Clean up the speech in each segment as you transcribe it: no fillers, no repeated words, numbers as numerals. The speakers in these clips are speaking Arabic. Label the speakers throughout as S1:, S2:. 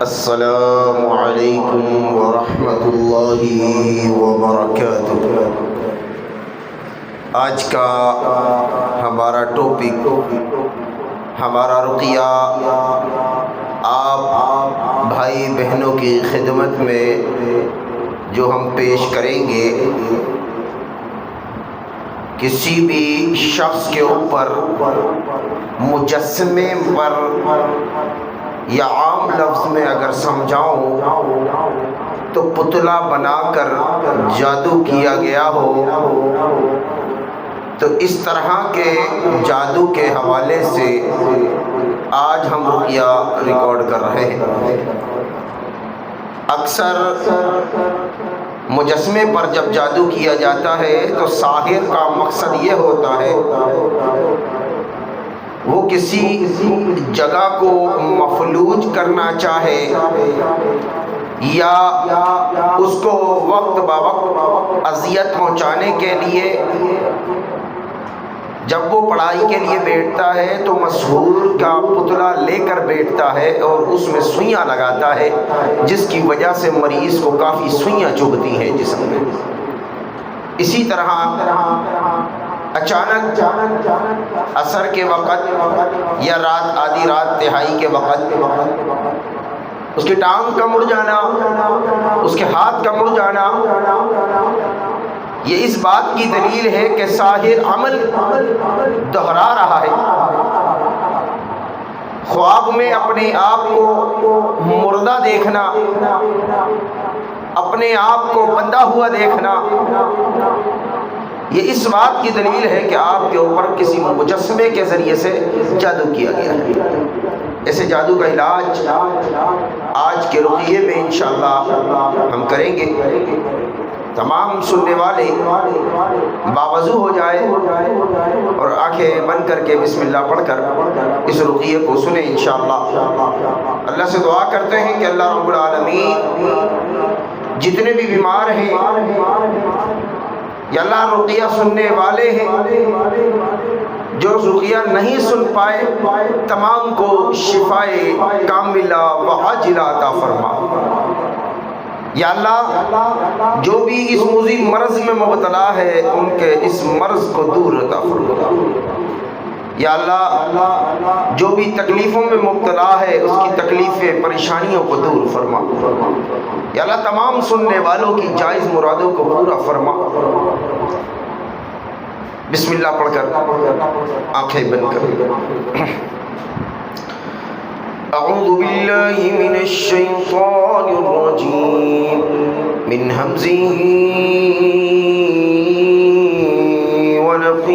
S1: السلام علیکم ورحمۃ اللہ وبرکاتہ۔ آج کا ہمارا ٹاپک، ہمارا رقیہ آپ بھائی بہنوں کی خدمت میں جو ہم پیش کریں گے، کسی بھی شخص کے اوپر مجسمے پر یا عام لفظ میں اگر سمجھاؤں تو پتلا بنا کر جادو کیا گیا ہو، تو اس طرح کے جادو کے حوالے سے آج ہم رقیہ ریکارڈ کر رہے ہیں۔ اکثر مجسمے پر جب جادو کیا جاتا ہے تو ساحر کا مقصد یہ ہوتا ہے وہ کسی جگہ کو مفلوج کرنا چاہے یا اس کو وقت بہ وقت اذیت پہنچانے کے لیے، جب وہ پڑھائی کے لیے بیٹھتا ہے تو مسحور کا پتلا لے کر بیٹھتا ہے اور اس میں سوئیاں لگاتا ہے، جس کی وجہ سے مریض کو کافی سوئیاں چبھتی ہیں جسم میں۔ اسی طرح اچانک عصر کے وقت یا رات آدھی رات تہائی کے وقت اس کی ٹانگ کا مڑ جانا، اس کے ہاتھ کا مڑ جانا، یہ اس بات کی دلیل ہے کہ ساحر عمل دہرا رہا ہے۔ خواب میں اپنے آپ کو مردہ دیکھنا، اپنے آپ کو بندھا ہوا دیکھنا، یہ اس بات کی دلیل ہے کہ آپ کے اوپر کسی مجسمے کے ذریعے سے جادو کیا گیا ہے۔ ایسے جادو کا علاج آج کے رقیے میں انشاءاللہ ہم کریں گے۔ تمام سننے والے باوضو ہو جائے اور آنکھیں بند کر کے بسم اللہ پڑھ کر اس رقیے کو سنیں انشاءاللہ۔ اللہ سے دعا کرتے ہیں کہ اللہ رب العالمین جتنے بھی بیمار ہیں یا اللہ رقیہ سننے والے ہیں، جو رقیہ نہیں سن پائے، تمام کو شفائے کاملہ و عاجلہ عطا فرما۔ یا اللہ جو بھی اس مضر مرض میں مبتلا ہے ان کے اس مرض کو دور عطا فرما۔ یا اللہ جو بھی تکلیفوں میں مبتلا ہے اس کی تکلیفیں پریشانیوں کو دور فرما۔ یا اللہ تمام سننے والوں کی جائز مرادوں کو پورا فرما۔ بسم اللہ پڑھ کر آنکھیں بند کر۔ اعوذ باللہ من الشیطان الرجیم من ہمزہ ونفخہ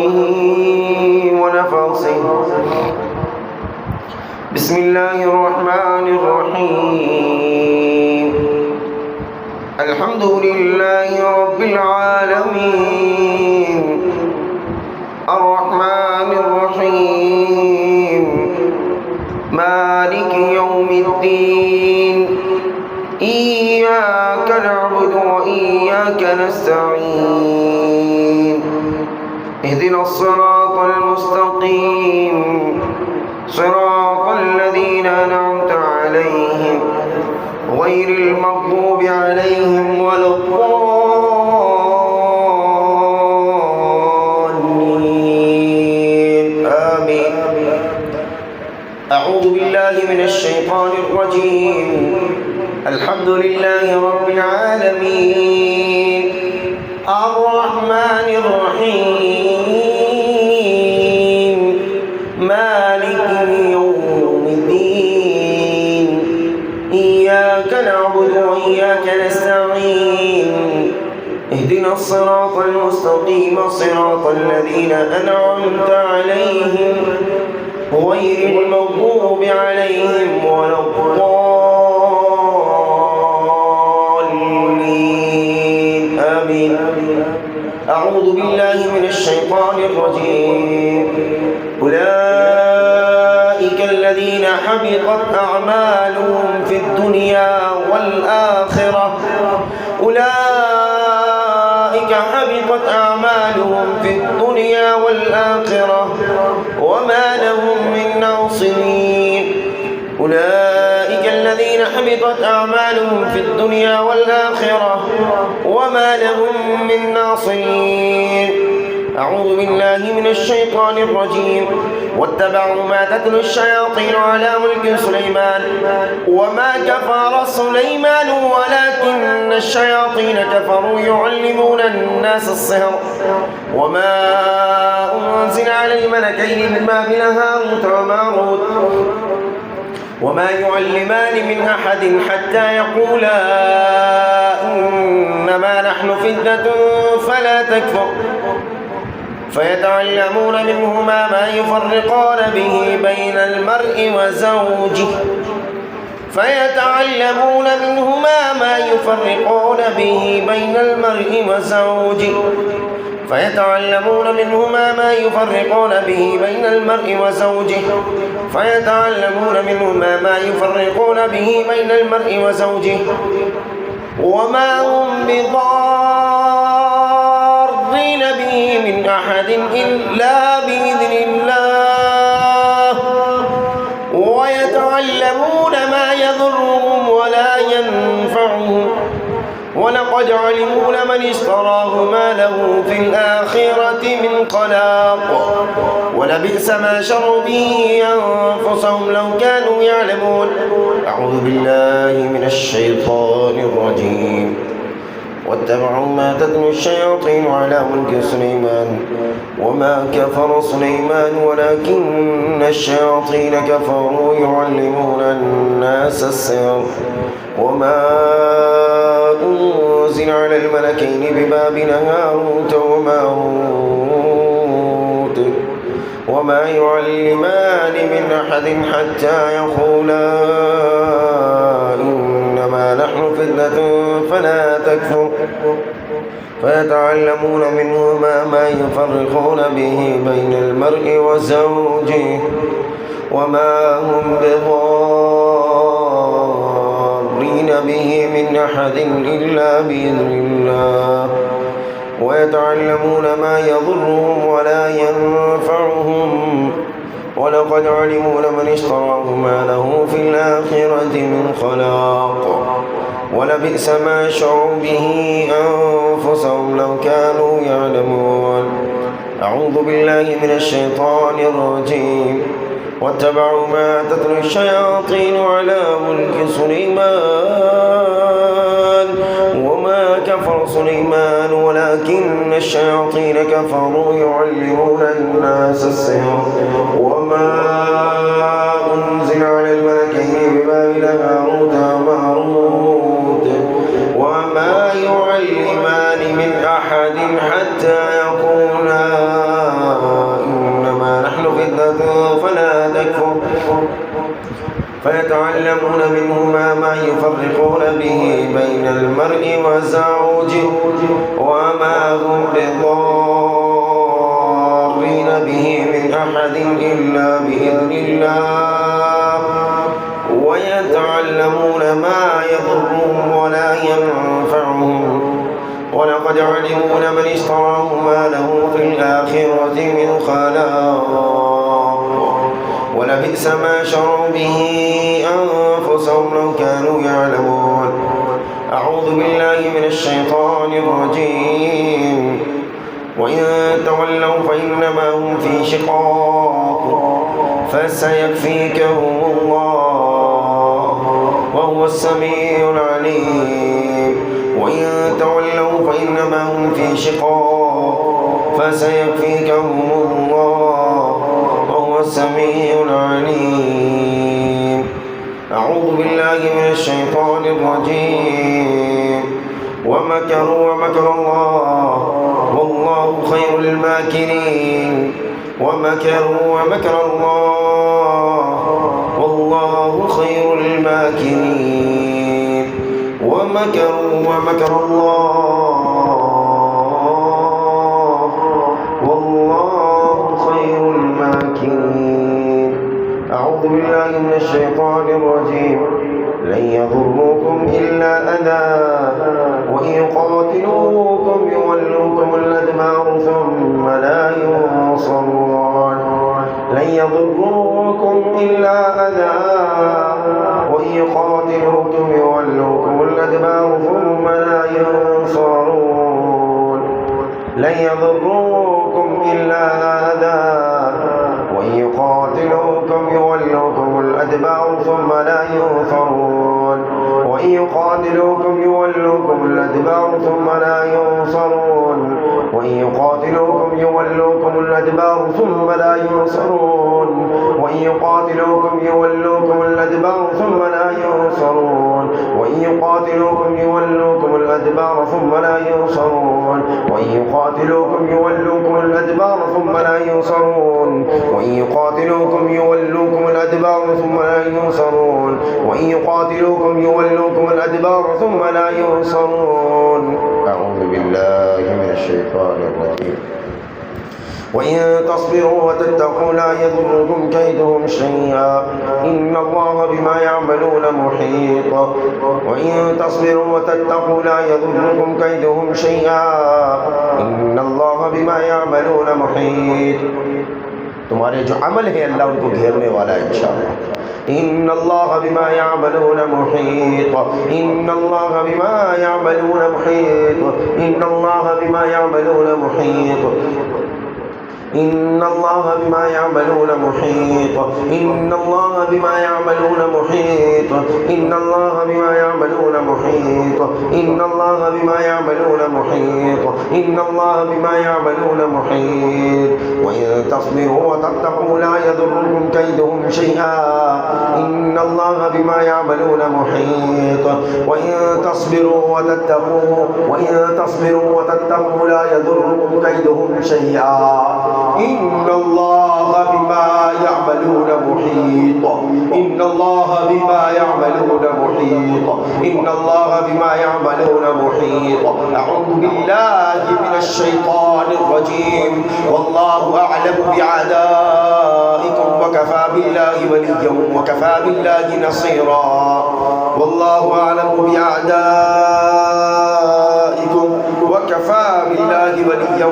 S1: ونفثہ۔ بسم اللہ الرحمن الرحیم۔ الحمد للہ رب العالمین الرحمن الرحیم مالک یوم الدین ایاک نعبد و ایاک نستعین اہدنا الصراط المستقیم صراط الذین انعمت علیہم غیر المغضوب علیہم ولا الضالین آمین۔ اعوذ باللہ من الشیطان الرجیم۔ الحمد للہ رب العالمین الرحمن الرحیم مالک یوم الدین ایاک نعبد و ایاک نستعین اہدنا الصراط المستقیم صراط الذین انعمت علیہم غیر المغضوب علیہم ولا الضالین آمین۔ اعوذ باللہ من الشیطان الرجیم۔ اولئک الذین حبطت اعمالهم فی الدنیا والآخرہ حبطت أعمالهم في الدنيا والآخرة وما لهم من ناصرين۔ أولئك
S2: الذين حبطت أعمالهم في الدنيا والآخرة وما لهم من ناصرين. أعوذ بالله من الشيطان الرجيم. واتبعوا ما تتلو الشياطين على ملك سليمان وما كفر سليمان ولكن الشياطين كفروا يعلمون الناس السحر وما أنزل على الملكين ببابل هاروت وماروت وما يعلمان من أحد حتى يقولا إنما نحن فتنة فلا تكفر فيتعلمون منهما ما يفرقون به بين المرء وزوجه وما هم بضارين به من أحد إلا بإذن الله ويتعلمون ما يضرهم ولا ينفعهم ولقد علموا لمن اشتراه ما له في الآخرة من خلاق ولبئس ما شروا به أنفسهم لو كانوا يعلمون. أعوذ بالله من الشيطان الرجيم. واتبعوا ما تتلو الشياطين على ملك سليمان وما كفر سليمان ولكن الشياطين كفروا يعلمون الناس السحر وما أنزل على الملكين ببابل هاروت وماروت وما يعلمان من أحد حتى يقولا إنما نحن فتنة فلا تكفر فيتعلمون منهما ما يفرقون به بين المرء وزوجه وما هم بضارين به من أحد إلا بإذن الله ويتعلمون ما يضرهم ولا ينفعهم ولقد علموا لمن اشتراه ما له في الآخرة من خلاق ولبئس ما شروا به أنفسهم لو كانوا يعلمون. أعوذ بالله من الشيطان الرجيم. واتبعوا ما تتلو الشياطين على ملك سليمان وما كفر سليمان ولكن الشياطين كفروا يعلمون الناس السحر وما أنزل على الملكين ببابل هاروت وماروت وما يعلمان من أحد حتى يقولا إنما نحن فتنة فلا تكفر فيتعلمون منهما ما يفرقون به بين المرء وزوجه وما هم بضارين به من أحد إلا بإذن الله ويتعلمون ما يضرهم ولا ينفعهم ولقد علموا لمن اشتراه ما له في الآخرة من خلاق ولبئس ما شروا به أنفسهم لو كانوا يعلمون. أعوذ بالله من الشيطان الرجيم. وإن تولوا فإنما هم في شقاق فسيكفيكهم الله وهو السميع العليم. وإن تولوا فإنما هم في شقاق فسيكفيكهم الله وهو السميع العليم. أعوذ بالله من الشيطان الرجيم. ومكروا ومكر الله والله خير الماكرين. ومكروا ومكر الله والله خير الماكرين. ومكروا ومكر الله والله خير الماكرين. أعوذ بالله من الشيطان الرجيم. لن يضروكم إلا أذى وإن يقاتلوكم يولوكم الأدبار ثم لا ينصرون. لن يضروكم إلا أذى وإن يقاتلوكم لن يضروكم إلا أذى وإن يقاتلوكم يولوكم الأدبار ثم لا ينصرون وإن يقاتلوكم يولوكم الأدبار ثم لا ينصرون وإن يقاتلوكم يولوكم الأدبار ثم لا ينصرون وإن يقاتلوكم يولوكم الأدبار ثم لا ينصرون وإن يقاتلوكم يولوكم الأدبار ثم لا ينصرون وإن يقاتلوكم يولوكم الأدبار ثم لا ينصرون وإن يقاتلوكم يولوكم الأدبار ثم لا ينصرون وإن يقاتلوكم يولوكم الأدبار ثم لا ينصرون. أعوذ بالله من الشيطان الرجيم. وإن تصبروا وتتقوا لا يضركم كيدهم شيئا إن الله بما يعملون محيط. وإن تصبروا وتتقوا لا يضركم كيدهم شيئا إن الله بما يعملون محيط. तुम्हारे जो अमल है अल्लाह उनको घेरने वाला है इंशाअल्लाह. إن الله بما يعملون محيط إن الله بما يعملون محيط إن الله بما يعملون محيط إن الله بما يعملون محيط إن الله بما يعملون محيط إن الله بما يعملون محيط إن الله بما يعملون محيط إن الله بما يعملون محيط. وإن تصبروا وتتقوا لا يضركم كيدهم شيئا إن الله بما يعملون محيط. وإن تصبروا وتتقوا لا يضركم كيدهم شيئا إن الله بما يعملون محيط إن الله بما يعملون محيط إن الله بما يعملون محيط. أعوذ بالله من الشيطان الرجيم. والله أعلم بأعدائكم وكفى بالله وليا وكفى بالله نصيرا. والله أعلم بأعدائكم وكفى بالله وليا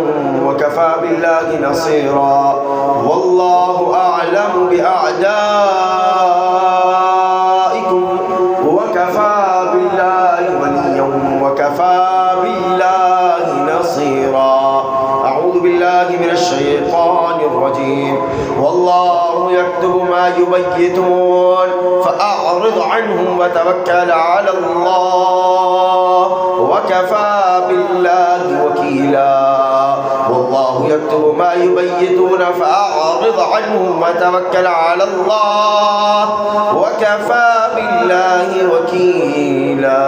S2: وكفى بالله نصيرا. والله أعلم بأعدائكم وكفى بالله وليا وكفى بالله نصيرا. أعوذ بالله من الشيطان الرجيم. والله يكتب ما يبيتون فأعرض عنهم وتوكل على الله وكفى بالله وكيلا. والله يكتب ما يبيتون فأعرض عنهم وتوكل على الله وكفى بالله وكيلا.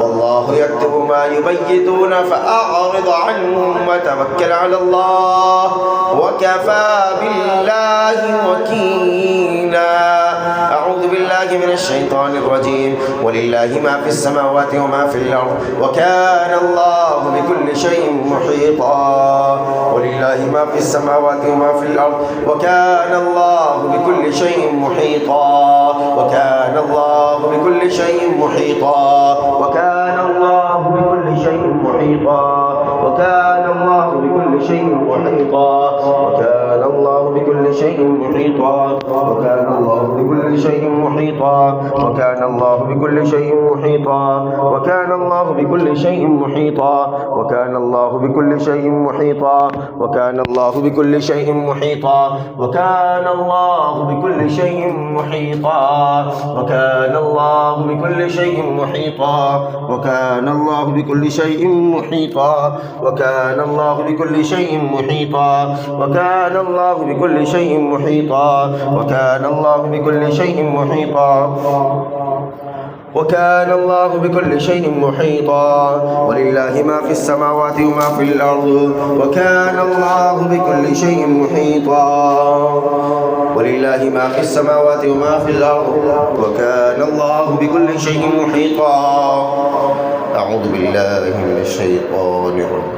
S2: والله يكتب ما يبيتون فأعرض عنهم وتوكل على الله وكفى بالله وكيلا. أعوذ بالله من الشيطان الرجيم. ولله ما في السماوات وما في الأرض وكان الله بكل شيء محيطا. ولله ما في السماوات وما في الأرض وكان الله بكل شيء محيطا. وكان الله بكل شيء محيطا. وكان الله بكل شيء محيطا. وكان الله بكل شيء محيطا. وكان الله بكل شيء محيطا. وكان الله بكل شيء محيطا. وكان الله بكل شيء محيطا. وكان الله بكل شيء محيطا. وكان الله بكل شيء محيطا. وكان الله بكل شيء محيطا. وكان الله بكل شيء محيطا. وكان الله بكل شيء محيطا. وكان الله بكل شيء محيطا. وكان الله بكل شيء محيطا. وكان الله بكل شيء محيطا. وكان الله بكل شيء محيطا. وكان الله بكل شيء محيطا. ولله ما في السماوات وما في الأرض وكان الله بكل شيء محيطا. ولله ما في السماوات وما في الأرض وكان الله بكل شيء محيطا. أعوذ بالله من الشيطان الرجيم.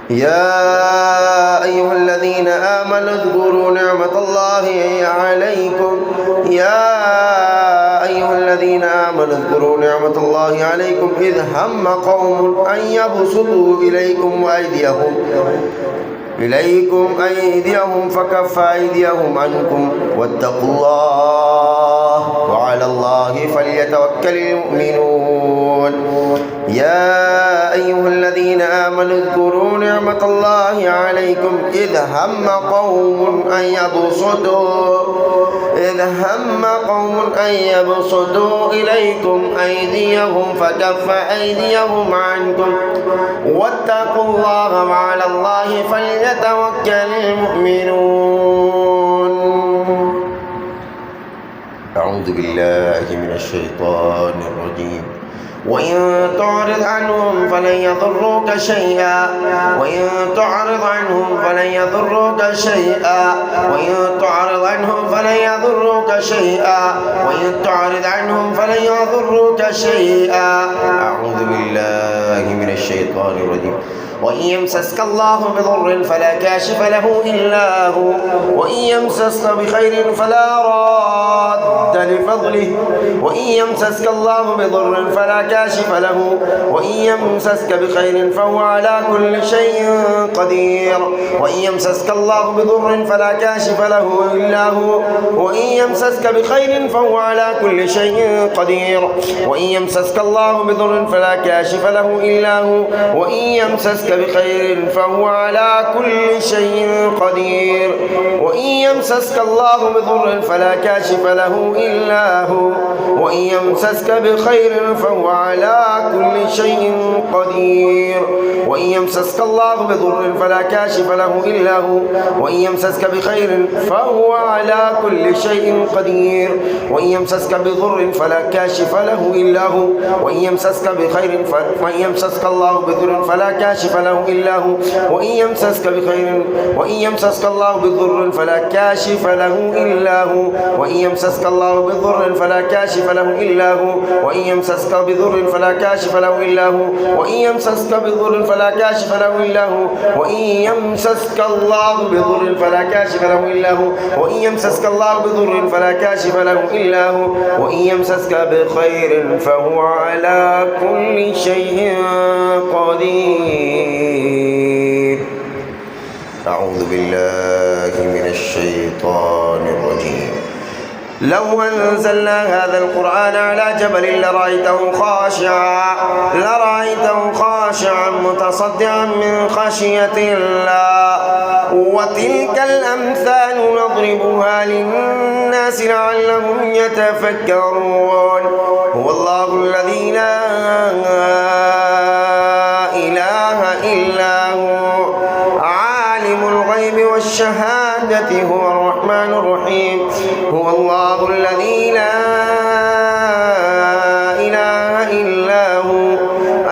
S2: يا أيها الذين آمنوا اذكروا نعمة الله عليكم. يا أيها الذين آمنوا اذكروا نعمة الله عليكم إذ هم قوم أن يبسطوا إليكم أيديهم فكف أيديهم عنكم واتقوا الله وعلى الله فليتوكل المؤمنون. يا
S1: أيها الذين آمنوا اذكروا نعمة الله عليكم إذ هم قوم أن يبسطوا إليكم أيديهم فكف أيديهم عنكم واتقوا الله وعلى الله فليتوكل المؤمنون. أعوذ بالله من الشيطان الرجيم. وإن تعرض عنهم فلن يضروك شيئا أعوذ بالله من الشيطان الرجيم. وإن يمسسك الله بضر فلا كاشف له إلا هو وإن يمسسك بخير فلا راد لفضله وإن يمسسك الله بضر فلا كاشف له وإن يمسسك بخير فهو على كل شيء قدير. وإن يمسسك الله بضر فلا كاشف له إلا هو وإن يمسسك بخير فهو على كل شيء قدير. وإن يمسسك الله بضر فلا كاشف له إلا هو وإن يمسسك بخير فهو على كل شيء قدير. وإن يمسسك الله بضر فلا كاشف له إلا هو وإن يمسسك بخير فهو على كل شيء قدير. وإن يمسسك الله بضر فلا كاشف له إلا هو وإن يمسسك بخير فهو على كل شيء قدير. وإن يمسسك بضر فلا كاشف له إلا هو وإن يمسسك بخير وإن يمسسك الله بضر فلا كاشف له إلا هو وإن يمسسك بخير وإن يمسسك الله بضر فلا كاشف له إلا هو وإن يمسسك الله بضر فلا كاشف له إلا هو وإن يمسسك بضر فلا كاشف له إلا هو وإن يمسسك بضر فلا كاشف له إلا هو وإن يمسسك الله بضر فلا كاشف له إلا هو وإن يمسسك الله بضر فلا كاشف له إلا هو وإن يمسسك بخير فهو على كل شيء قدير. أعوذ بالله من الشيطان الرجيم. لو أنزلنا هذا القرآن على جبل لرأيته خاشعا متصدعا من خشية الله. وتلك الأمثال نضربها للناس لعلهم يتفكرون. هو الله الذي لا إله إلا هو عالم الغيب والشهادة هو الرحمن الرحيم. هو الله الذي لا إله إلا هو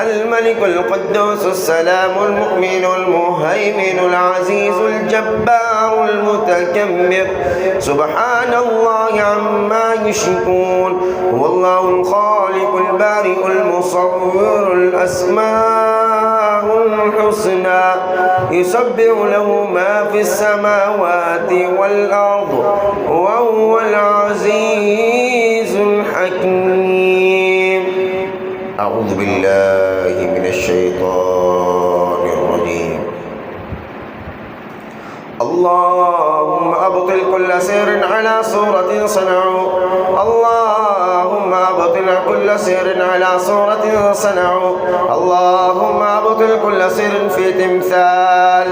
S1: الملك القدوس السلام المؤمن المهيمن العزيز الجبار المتكبر سبحان الله عما يشركون. هو الله الخالق البارئ المصور الأسماء الحسنى يسبح له ما في السماوات والأرض وهو العزيز الحكيم. أعوذ بالله من الشيطان الرجيم. اللهم أبطل كل سحر على صورة صنعوا اللهم أبطل كل سحر على صورة صنعوا اللهم أبطل كل سحر في تمثال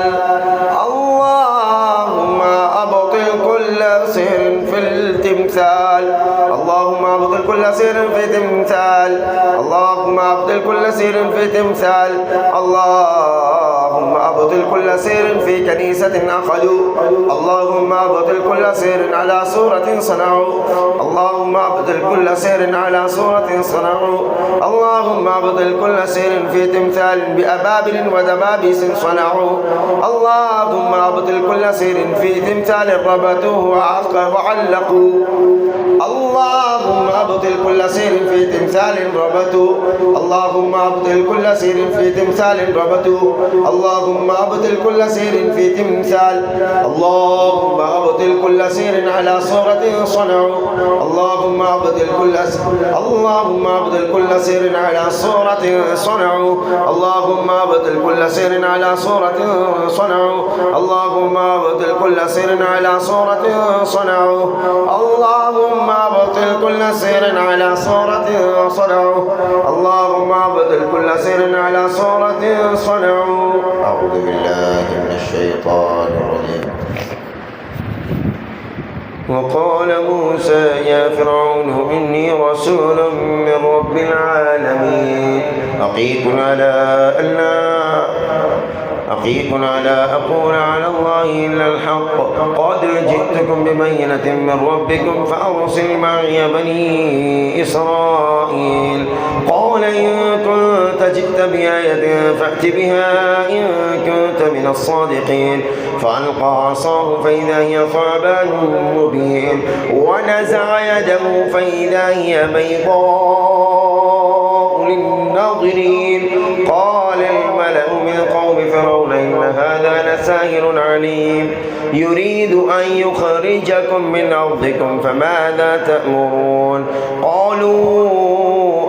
S1: اللهم أبطل كل سحر في التمثال اللهم أبطل كل سحر في تمثال اللهم أبطل كل سحر في تمثال اللهم أبطل كل سحر في كنيسة أخذوا اللهم أبطل كل سحر على صورة صنعوا اللهم أبطل كل سحر على صورة صنعوا اللهم أبطل كل سحر في تمثال بأبابل ودبابيس صنعوا اللهم أبطل كل سحر في تمثال ربطوه وعلقوا اللهم أبطل كل سحر في تمثال ربطوا اللهم أبطل كل سحر في تمثال ربطوا اللهم أبطل كل سحر في تمثال اللهم أبطل كل سحر على صورة صنعوا اللهم أبطل كل اللهم أبطل كل سحر على صورة صنعوا اللهم أبطل كل سحر على صورة صنعوا اللهم أبطل كل سحر على صورة صنعوا اللهم أبطل كل سحر على صورة صنعوا اللهم
S2: اللهم أبطل كل سحر على صورة صنعوا. أعوذ بالله من الشيطان الرجيم. وقال موسى يا فرعون إني رسول من رب العالمين حقيق على أقول على الله إلا الحق قد جئتكم ببينة من ربكم فأرسل معي بني إسرائيل. قال إن كنت جئت بآية فأت بها إن كنت من الصادقين. فألقى عصاه فإذا هي ثعبان مبين ونزع يده فإذا هي بيضاء للناظرين. قال الملأ من قوم فرعون إن هذا لساحر عليم يريد أن يخرجكم من أرضكم فماذا تأمرون. قالوا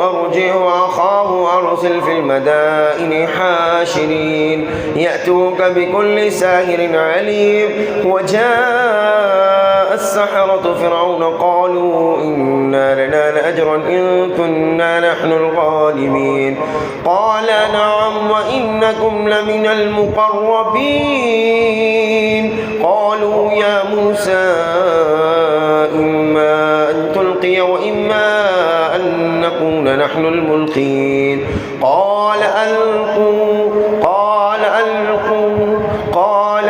S2: أرجع وأخاه وأرسل في المدائن حاشرين يأتوك بكل ساحر عليم. وجاء السحرة فرعون قالوا إنا لنا لأجرا إن كنا نحن الغالبين. قال نعم وإنكم لمن المقربين. قالوا يا موسى إما أن تلقي وإما أن نكون نحن الملقين. قال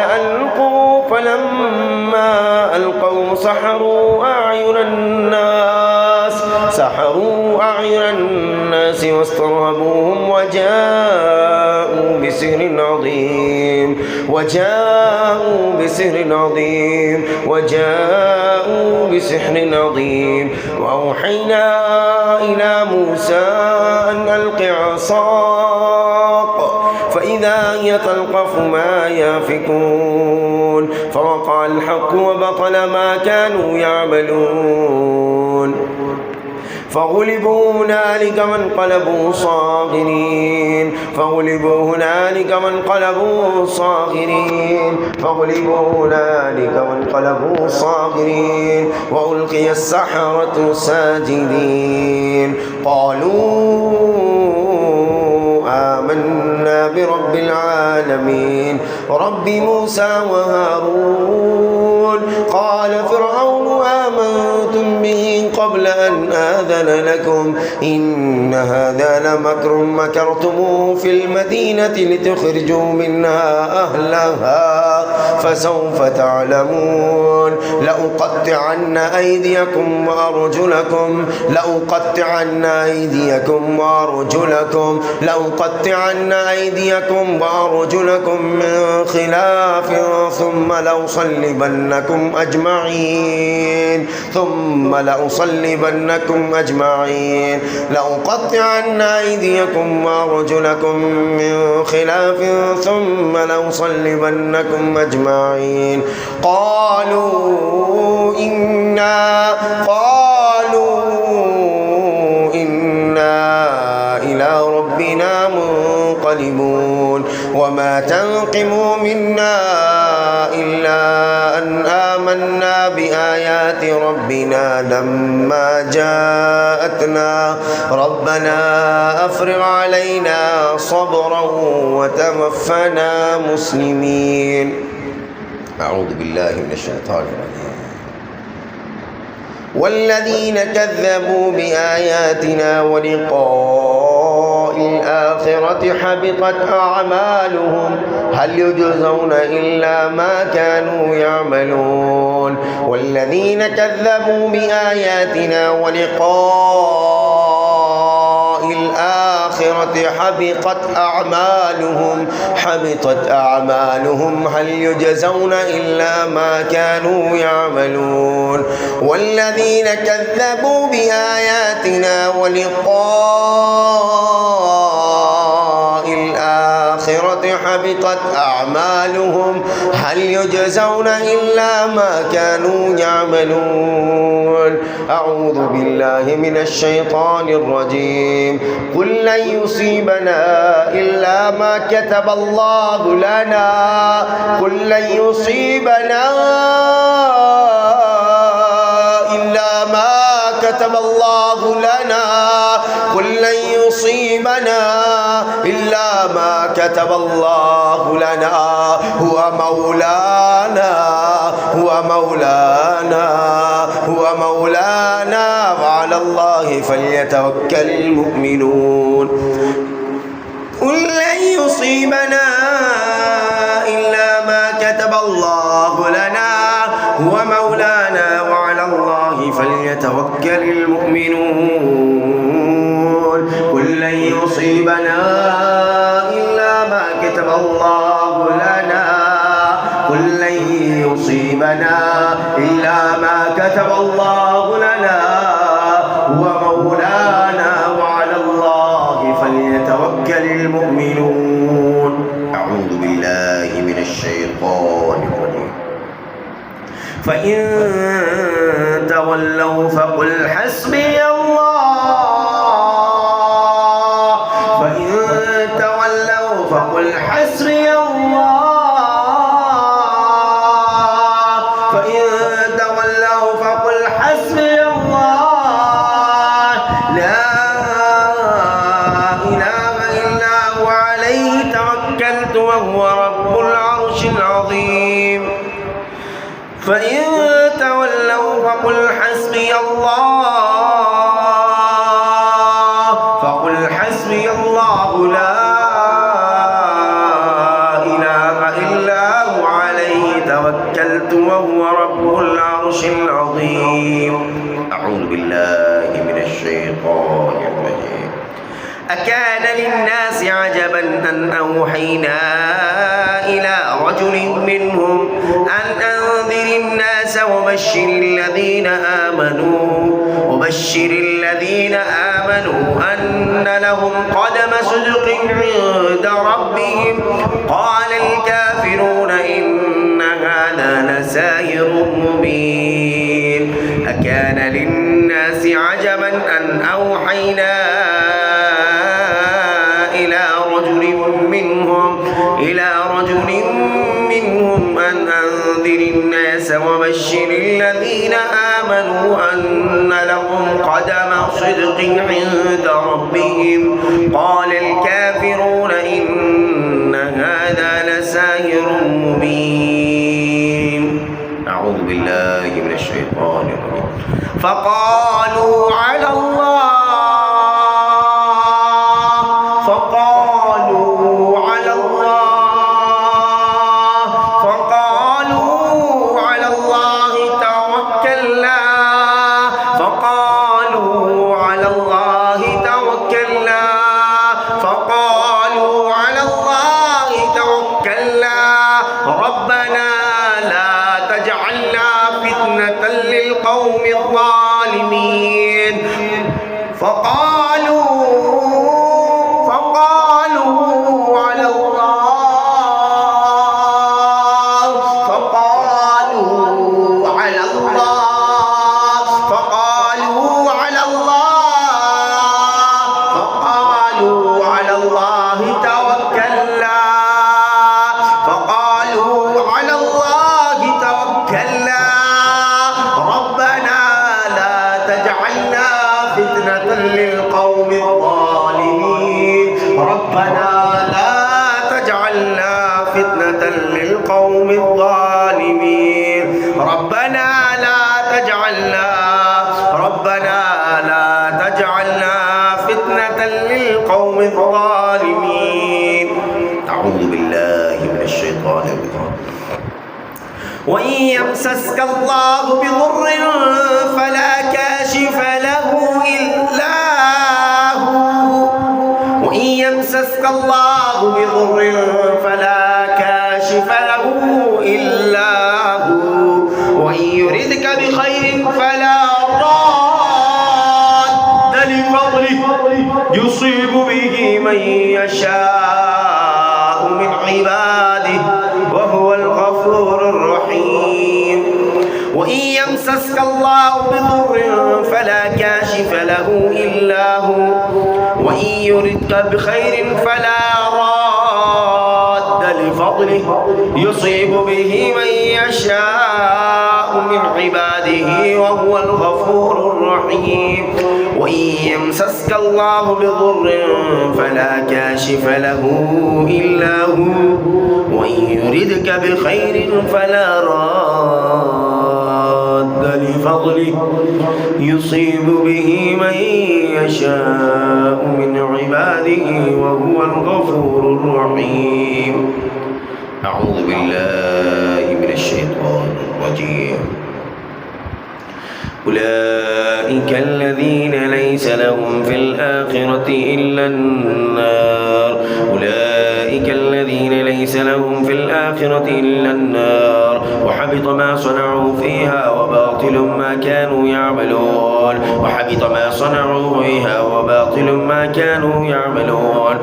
S2: ألقوا فلما ألقوا سحروا أعين الناس واسترهبوهم وجاءوا بسحر عظيم. وأوحينا إلى موسى أن ألق عصاك فإذا هي تلقف ما يافكون. فوقع الحق وبطل ما كانوا يعملون. فغلبوا هنالك وانقلبوا صاغرين. وألقي السحرة ساجدين. قالوا آمنا برب العالمين رب موسى وهارون. قال فرعون آمنتم به قبل أن آذن لكم إن هذا لمكر مكرتموه في المدينة لتخرجوا منها أهلها فسوف تعلمون. لأقطعن أيديكم وأرجلكم من خلاف ثم لأصلبنكم أجمعين. لأقطعن أيديكم وأرجلكم من خلاف ثم لأصلبنكم أجمعين. قالوا إنا إلى ربنا منقلبون. وما تنقموا منا إلا أن آمنا بآيات ربنا لما جاءتنا ربنا أفرغ علينا صبرا وتوفنا مسلمين. أعوذ بالله من الشيطان الرجيم. والذين كذبوا بآياتنا ولقاء الآخرة حبطت أعمالهم هل يجزون إلا ما كانوا يعملون. والذين كذبوا بآياتنا ولقاء الآخرة حبطت أعمالهم هل يجزون إلا ما كانوا يعملون. والذين كذبوا بآياتنا ولقاء الآخرة حبطت أعمالهم هل يجزون إلا ما كانوا يعملون. أعوذ بالله من الشيطان الرجيم. قل لن يصيبنا إلا ما كتب الله لنا قل لن يصيبنا إلا ما كتب الله لنا هو مولانا وعلى الله فليتوكل المؤمنون قل لن يصيبنا إلا ما كتب الله لنا هو مولانا وعلى الله فليتوكل المؤمنون قل لن يصيبنا إلا ما كتب الله لنا قل لن يصيبنا إلا ما كتب الله لنا هو مولانا وعلى الله فليتوكل المؤمنون. أعوذ بالله من الشيطان الرجيم. فإن تولوا فقل حسبي الله فإن تولوا فقل حسبي الله فإن تولوا فقل حسبي الله لا إله إلا هو عليه توكلت وهو رب العرش العظيم. فإن تولوا فقل حسبي الله فقل حسبي الله لا إله إلا هو عليه توكلت وهو رب العرش العظيم. أعوذ بالله من الشيطان الرجيم. أكان للناس عجبا أن أوحينا إلى رجل منهم أن أنذر الناس وبشر الذين آمنوا أن لهم قدم صدق عند ربهم قال الكافرون إن هذا لساحر مبين. أكان للناس عجبا أن أوحينا إلى رجل منهم أن أنذر الناس وبشر الذين آمنوا أن لهم قدم صدق عند ربهم قال الكافرون إن هذا لساحر مبين. أعوذ بالله من الشيطان الرجيم. فقالوا على الله ربنا لا تجعلنا فتنة للقوم الظالمين. فقالوا على الله توكلنا ربنا لا تجعلنا فتنة للقوم الظالمين. ربنا لا تجعلنا فتنة للقوم الظالمين. ربنا لا تجعلنا فتنة للقوم الظالمين. أعوذ بالله من الشيطان الرجيم. وإن يمسسك الله بضر فلا كاشف له إلا هو وإن يمسسك الله بضر فلا كاشف له إلا هو وإن يردك بخير فلا راد لفضله يصيب به من يشاء من عباده وهو الغفور الرحيم. وإن يمسسك الله بضر فلا كاشف له إلا هو وإن يردك بخير فلا راد لفضله يصيب به من يشاء من عباده وهو الغفور الرحيم.
S1: وإن يمسسك الله بضر فلا كاشف له إلا هو وإن يردك بخير فلا راد لفضله يصيب به من يشاء من عباده وهو الغفور الرحيم. أعوذ بالله من الشيطان الرجيم. أولئك الذين ليس لهم في الآخرة إلا النار. أولئك الذين ليس لهم في الآخرة إلا النار وحبط ما صنعوا فيها وباطل ما كانوا يعملون. وحبط ما صنعوا فيها وباطل ما كانوا يعملون.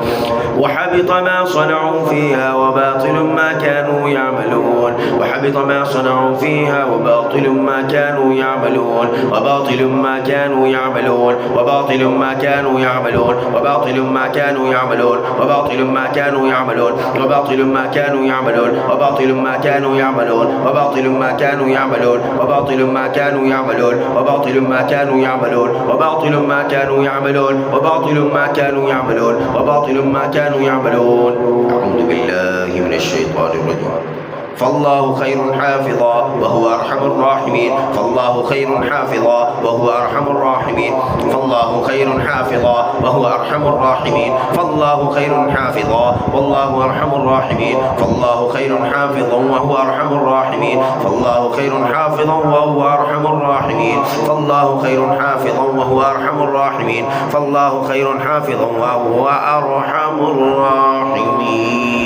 S1: وحبط ما صنعوا فيها وباطل ما كانوا يعملون. وحبط ما صنعوا فيها وباطل ما كانوا يعملون. وباطل ما كانوا يعملون. وباطل ما كانوا يعملون. وباطل ما كانوا يعملون. وباطل ما كانوا يعملون. وباطل ما كانوا يعملون. وباطل ما كانوا يعملون. وباطل ما كانوا يعملون. وباطل ما كانوا يعملون. وباطل ما كانوا يعملون. وباطل ما كانوا يعملون. وباطل ما كانوا يعملون. وباطل ما كانوا يعملون. أعوذ بالله من الشيطان الرجيم. فالله خير حافظا وهو أرحم الراحمين. فالله خير حافظا وهو أرحم الراحمين. فالله خير حافظا وهو أرحم الراحمين. فالله خير حافظا والله أرحم الراحمين. فالله خير حافظا وهو أرحم الراحمين. فالله خير حافظا وهو أرحم الراحمين. فالله خير حافظا وهو أرحم الراحمين. فالله خير حافظا وهو أرحم الراحمين.